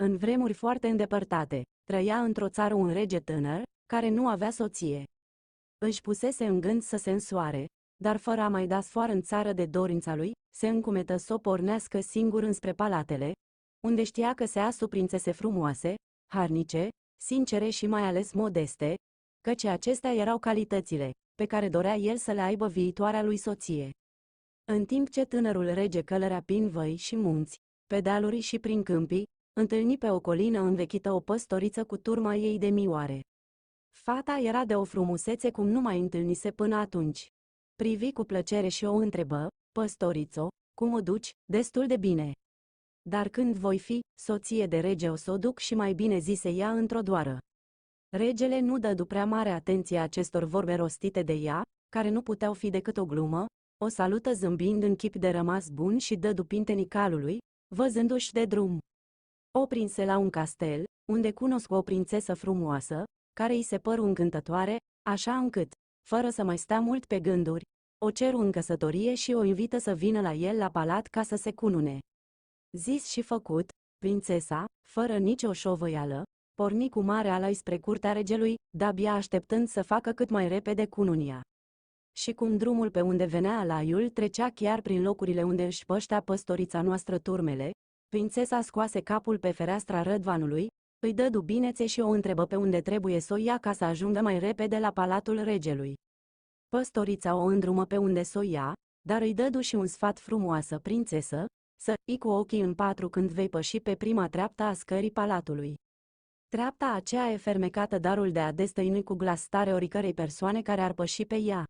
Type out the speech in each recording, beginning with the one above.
În vremuri foarte îndepărtate, trăia într-o țară un rege tânăr, care nu avea soție. Își pusese în gând să se însoare, dar fără a mai da sfoară în țară de dorința lui, se încumetă să o pornească singur înspre palatele, unde știa că se asu prințese frumoase, harnice, sincere și mai ales modeste, căci acestea erau calitățile pe care dorea el să le aibă viitoarea lui soție. În timp ce tânărul rege călărea prin văi și munți, pe dealuri și prin câmpii, întâlni pe o colină învechită o păstoriță cu turma ei de mioare. Fata era de o frumusețe cum nu mai întâlnise până atunci. Privi cu plăcere și o întrebă: "Păstorițo, cum o duci?" "Destul de bine." "Dar când voi fi soție de rege o să o duc și mai bine," zise ea într-o doară. Regele nu dădu prea mare atenție acestor vorbe rostite de ea, care nu puteau fi decât o glumă, o salută zâmbind în chip de rămas bun și dădu pintenii calului, văzându-și de drum. O prinse la un castel, unde cunoscu o prințesă frumoasă, care îi se păru încântătoare, așa încât, fără să mai stea mult pe gânduri, o ceru în căsătorie și o invită să vină la el la palat ca să se cunune. Zis și făcut, prințesa, fără nicio șovăială, porni cu mare alai spre curtea regelui, de-abia așteptând să facă cât mai repede cununia. Și cum drumul pe unde venea alaiul trecea chiar prin locurile unde își păștea păstorița noastră turmele, prințesa scoase capul pe fereastra rădvanului, îi dădu binețe și o întrebă pe unde trebuie să o ia ca să ajungă mai repede la palatul regelui. Păstorița o îndrumă pe unde să o ia, dar îi dădu și un sfat: "Frumoasă prințesă, să ii cu ochii în patru când vei păși pe prima treaptă a scării palatului. Treapta aceea e fermecată darul de a destăinui cu glas tare oricărei persoane care ar păși pe ea.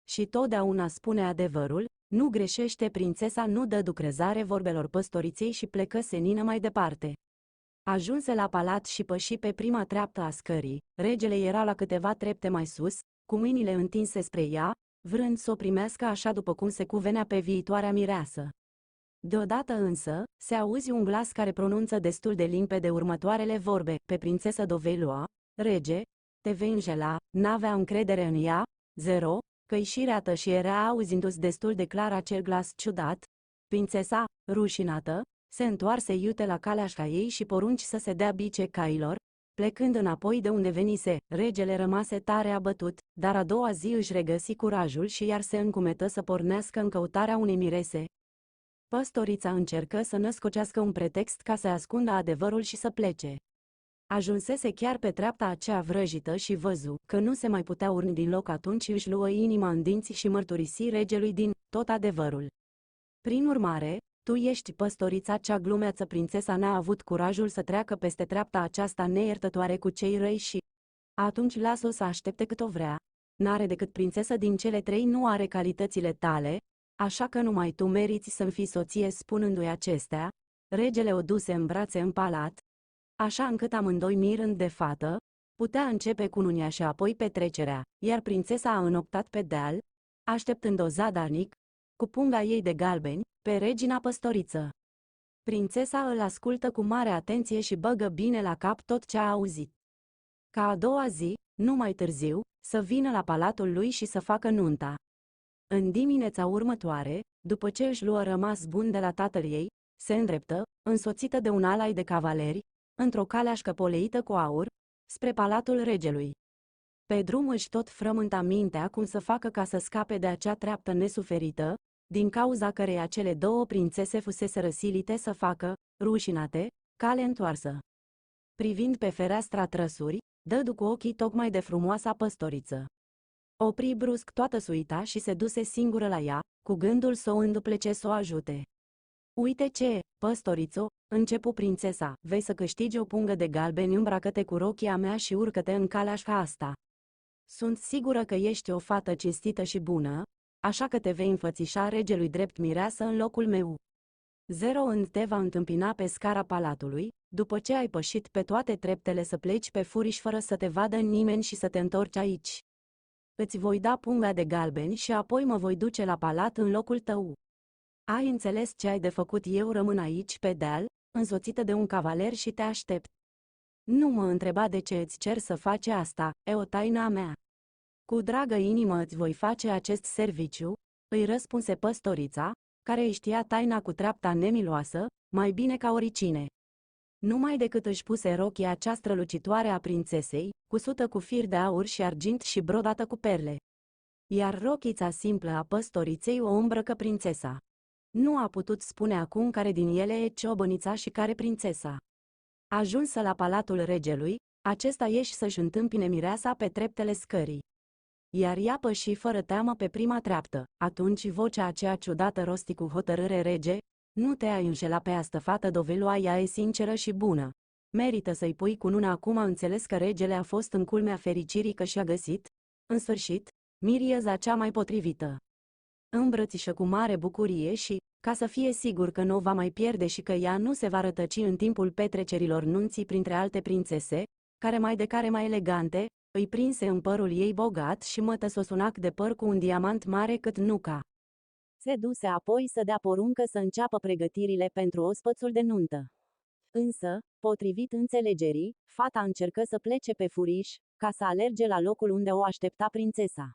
Și totdeauna spune adevărul, nu greșește." Prințesa nu dădu crezare vorbelor păstoriței și plecă senină mai departe. Ajunse la palat și păși pe prima treaptă a scării. Regele era la câteva trepte mai sus, cu mâinile întinse spre ea, vrând să o primească așa după cum se cuvenea pe viitoarea mireasă. Deodată însă, se auzi un glas care pronunță destul de limpede următoarele vorbe: "Pe prințesă dovei lua, rege, te vei înjela." N-avea încredere în ea, 0, căișireată și era auzindu-se destul de clar acel glas ciudat. Prințesa, rușinată, se întoarse iute la caleașca ei și porunci să se dea bice cailor, plecând înapoi de unde venise. Regele rămase tare abătut, dar a doua zi își regăsi curajul și iar se încumetă să pornească în căutarea unei mirese. Păstorița încercă să născocească un pretext ca să ascundă adevărul și să plece. Ajunsese chiar pe treapta aceea vrăjită și văzu că nu se mai putea urni din loc. Atunci își luă inima în dinți și mărturisi regelui din tot adevărul. "Prin urmare, tu ești păstorița cea glumeață." Prințesa n-a avut curajul să treacă peste treapta aceasta neiertătoare cu cei răi și atunci lasă-o să aștepte cât o vrea. N-are decât prințesă din cele trei, nu are calitățile tale, așa că numai tu meriți să-mi fii soție." Spunându-i acestea, regele o duse în brațe în palat, așa încât amândoi, mirând de fată, putea începe cununia și apoi petrecerea, iar prințesa a înoptat pe deal, așteptând-o zadarnic, cu punga ei de galbeni, pe regina păstoriță. Prințesa îl ascultă cu mare atenție și băgă bine la cap tot ce a auzit. Ca a doua zi, nu mai târziu, să vină la palatul lui și să facă nunta. În dimineața următoare, după ce își luă rămas bun de la tatăl ei, se îndreptă, însoțită de un alai de cavaleri, într-o caleașcă poleită cu aur, spre palatul regelui. Pe drum își tot frământa mintea cum să facă ca să scape de acea treaptă nesuferită, din cauza căreia cele două prințese fusese silite să facă, rușinate, cale întoarsă. Privind pe fereastra trăsuri, dădu cu ochii tocmai de frumoasa păstoriță. Opri brusc toată suita și se duse singură la ea, cu gândul să o înduplece, să o ajute. "Uite ce, păstorițo," începu prințesa, "vei să câștigi o pungă de galbeni, îmbracă-te cu rochia mea și urcă-te în caleașca asta. Sunt sigură că ești o fată cinstită și bună, așa că te vei înfățișa regelui drept mireasă în locul meu. 0 te va întâmpina pe scara palatului, după ce ai pășit pe toate treptele, să pleci pe furiș fără să te vadă nimeni și să te întorci aici. Îți voi da punga de galbeni și apoi mă voi duce la palat în locul tău. Ai înțeles ce ai de făcut? Eu rămân aici pe deal, însoțită de un cavaler și te aștept. Nu mă întreba de ce îți cer să faci asta, e o taină a mea. Cu dragă inimă îți voi face acest serviciu," îi răspunse păstorița, care îi știa taina cu treapta nemiloasă, mai bine ca oricine. Numai decât își puse rochia cea strălucitoare a prințesei, cusută cu fir de aur și argint și brodată cu perle. Iar rochița simplă a păstoriței o îmbrăcă prințesa. Nu a putut spune acum care din ele e ciobănița și care prințesa. Ajunsă la palatul regelui, acesta ieși să-și întâmpine mireasa pe treptele scării. Iar ea păși fără teamă pe prima treaptă. Atunci vocea aceea ciudată rosti cu hotărâre: rege, nu te-ai înșelat pe asta fată, dovelua, ea e sinceră și bună. Merită să-i pui cununa. Acum a înțeles că regele a fost în culmea fericirii că și-a găsit, în sfârșit, mirieza cea mai potrivită. Îmbrățișă cu mare bucurie și, ca să fie sigur că nu o va mai pierde și că ea nu se va rătăci în timpul petrecerilor nunții printre alte prințese, care mai elegante, îi prinse în părul ei bogat și mătăsosunac de păr cu un diamant mare cât nuca. Se duse apoi să dea poruncă să înceapă pregătirile pentru ospățul de nuntă. Însă, potrivit înțelegerii, fata încercă să plece pe furiș, ca să alerge la locul unde o aștepta prințesa.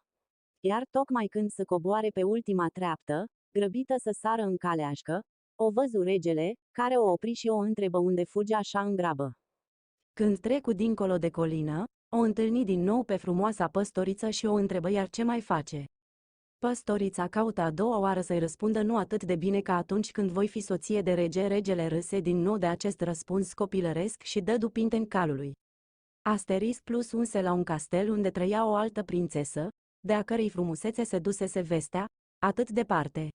Iar tocmai când se coboare pe ultima treaptă, grăbită să sară în caleașcă, o văzu regele, care o opri și o întrebă unde fuge așa în grabă. Când trecu dincolo de colină, o întâlni din nou pe frumoasa păstoriță și o întrebă: iar ce mai face? Păstorița caută a doua oară să-i răspundă nu atât de bine ca atunci când voi fi soție de rege. Regele râse din nou de acest răspuns copilăresc și dădu pinteni calului. Asterisc plus unse la un castel unde trăia o altă prințesă, de a cărei frumusețe se dusese vestea, atât departe.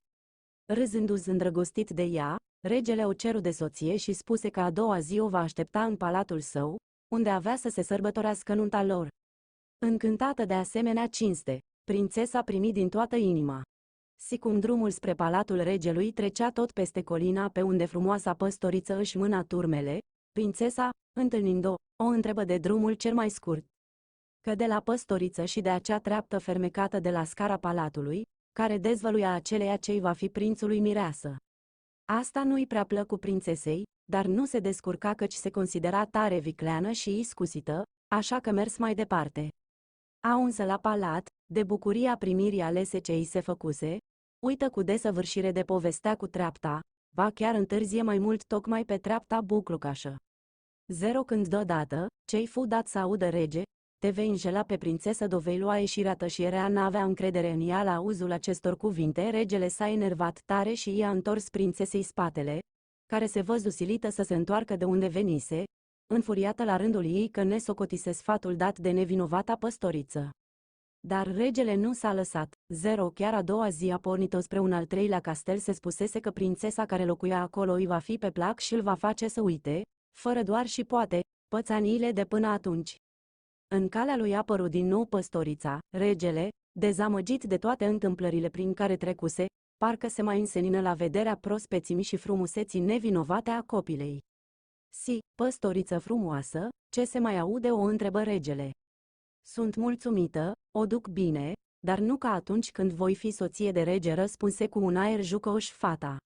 Râzându-se îndrăgostit de ea, regele o ceru de soție și spuse că a doua zi o va aștepta în palatul său, unde avea să se sărbătorească nunta lor. Încântată de asemenea cinste, prințesa primi din toată inima. Si cum drumul spre palatul regelui trecea tot peste colina pe unde frumoasa păstoriță își mâna turmele, prințesa, întâlnind-o, o întrebă de drumul cel mai scurt. Că de la păstoriță și de acea treaptă fermecată de la scara palatului, care dezvăluia aceleia ce-i va fi prințului mireasă. Asta nu-i prea plăcu prințesei, dar nu se descurca căci se considera tare vicleană și iscusită, așa că mers mai departe. Aunsă la palat, de bucuria primirii alese ce îi se făcuse, uită cu desăvârșire de povestea cu treapta, va chiar întârzie mai mult tocmai pe treapta buclucașă. Zero când deodată, ce-i fu dat să audă: rege, te vei înșela pe prințesă. Dovelua ieșirată și rea n-avea încredere în ea. La auzul acestor cuvinte regele s-a enervat tare și i-a întors prințesei spatele, care se văzu silită să se întoarcă de unde venise, înfuriată la rândul ei că nesocotise sfatul dat de nevinovata păstoriță. Dar regele nu s-a lăsat. Zero chiar a doua zi a pornit-o spre un al treilea castel. Se spusese că prințesa care locuia acolo îi va fi pe plac și îl va face să uite, fără doar și poate, pățaniile de până atunci. În calea lui a apărut din nou păstorița. Regele, dezamăgit de toate întâmplările prin care trecuse, parcă se mai însenină la vederea prospețimii și frumuseții nevinovate a copilei. Si, păstoriță frumoasă, ce se mai aude? O întrebă regele. Sunt mulțumită, o duc bine, dar nu ca atunci când voi fi soție de rege, răspunse cu un aer jucăuș fata.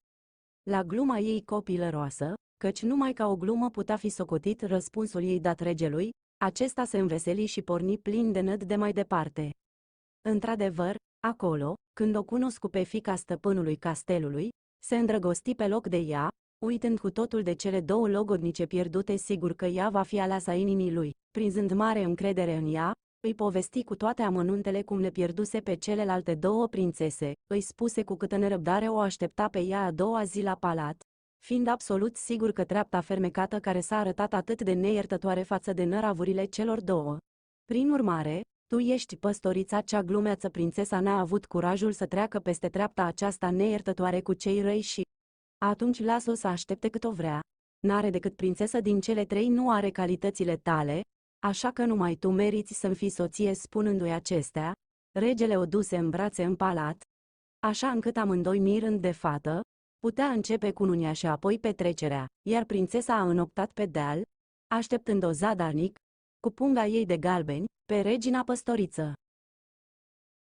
La gluma ei copilăroasă, căci numai ca o glumă putea fi socotit răspunsul ei dat regelui, acesta se înveseli și porni plin de nădejde mai departe. Într-adevăr, acolo, când o cunoscu pe fiica stăpânului castelului, se îndrăgosti pe loc de ea, uitând cu totul de cele două logodnice pierdute. Sigur că ea va fi aleasa inimii lui. Prinzând mare încredere în ea, îi povesti cu toate amănuntele cum le pierduse pe celelalte două prințese, îi spuse cu câtă nerăbdare o aștepta pe ea a doua zi la palat, fiind absolut sigur că treapta fermecată care s-a arătat atât de neiertătoare față de năravurile celor două. Prin urmare, tu ești păstorița cea glumeață. Prințesa n-a avut curajul să treacă peste treapta aceasta neiertătoare cu cei răi și atunci lasă-o să aștepte cât o vrea. N-are decât prințesă din cele trei, nu are calitățile tale, așa că numai tu meriți să-mi fii soție. Spunându-i acestea, regele o duse în brațe în palat, așa încât amândoi, mirând de fată, putea începe cununia și apoi petrecerea, iar prințesa a înoptat pe deal, așteptând-o zadarnic, cu punga ei de galbeni, pe regina păstoriță.